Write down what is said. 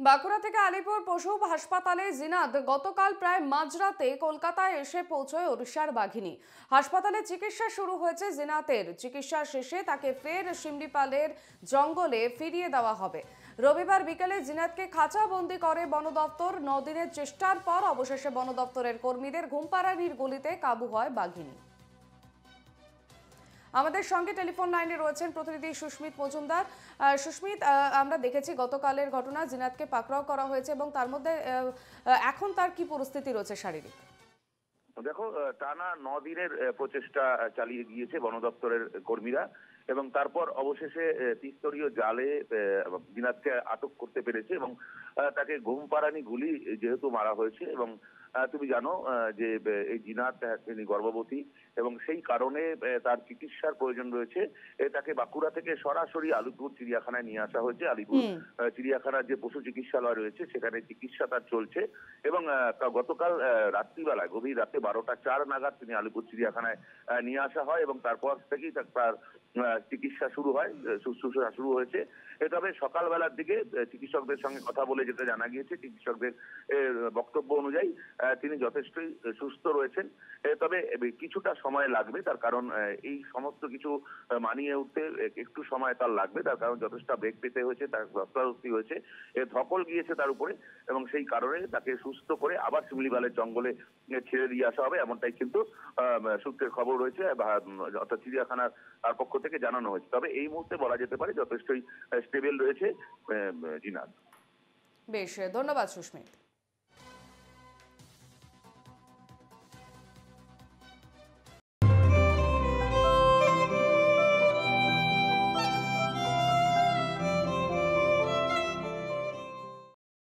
বাঁকুড়া থেকে আলিপুর পশু হাসপাতালে জিনাত গতকাল প্রায় মাঝরাতে কলকাতায় এসে পৌঁছয় ওড়িশার বাঘিনী। হাসপাতালে চিকিৎসা শুরু হয়েছে। জিনাতের চিকিৎসা শেষে তাকে ফের শিমলিপালের জঙ্গলে ফিরিয়ে দেওয়া হবে। রবিবার বিকেলে জিনাতকে খাঁচাবন্দি করে বন দপ্তর। 9 দিনের চেষ্টার পর অবশেষে বন দপ্তরের কর্মীদের ঘুমপাড়ানির গুলিতে কাবু হয় বাঘিনী। আমাদের সঙ্গে টেলিফোন লাইনে রয়েছেন প্রতিনিধি সুস্মিত মজুমদার। সুস্মিত, আমরা দেখেছি গতকালের ঘটনা, জিনাতকে পাকড়াও করা হয়েছে এবং তার মধ্যে এখন তার কি পরিস্থিতি রয়েছে শারীরিক? দেখো, টানা 9 দিনের প্রচেষ্টা চালিয়ে গিয়েছে বন দপ্তরের কর্মীরা এবং তারপর অবশেষে ত্রিস্তরীয় জালে জিনাতকে আটক করতে পেরেছে এবং তাকে ঘুমপাড়ানি গুলি যেহেতু মারা হয়েছে এবং তুমি জানো যে এই জিনাত তিনি গর্ভবতী এবং সেই কারণে তার চিকিৎসার প্রয়োজন রয়েছে। তাকে বাঁকুড়া থেকে সরাসরি আলিপুর চিড়িয়াখানায় নিয়ে আসা হয়েছে। আলিপুর চিড়িয়াখানার যে পশু চিকিৎসালয় রয়েছে সেখানে চিকিৎসা তার চলছে এবং গতকাল রাত্রিবেলায় গভীর রাতে 12টা 4 নাগাদ তিনি আলিপুর চিড়িয়াখানায় নিয়ে আসা হয় এবং তারপর থেকেই তার চিকিৎসা শুরু হয়, শুশ্রূষা শুরু হয়েছে। তবে সকালবেলার দিকে চিকিৎসকদের সঙ্গে কথা বলে যেটা জানা গিয়েছে, চিকিৎসকদের বক্তব্য অনুযায়ী তিনি যথেষ্টই সুস্থ রয়েছেন। তবে কিছুটা সময় লাগবে, তার কারণ এই সমস্ত কিছু মানিয়ে উঠতে একটু সময় তার লাগবে। তার কারণ যথেষ্ট বেগ পেতে হয়েছে, তার ধস্তাধস্তি হয়েছে, ধকল গিয়েছে তার উপরে এবং সেই কারণে তাকে সুস্থ করে আবার শিমলিপালের জঙ্গলে ছেড়ে দিয়ে আসা হবে, এমনটাই কিন্তু সূত্রের খবর রয়েছে, অর্থাৎ চিড়িয়াখানার পক্ষ থেকে জানানো হয়েছে। তবে এই মুহূর্তে বলা যেতে পারে যথেষ্টই স্টেবল রয়েছে জিনাত। বেশ, ধন্যবাদ সুস্মিত।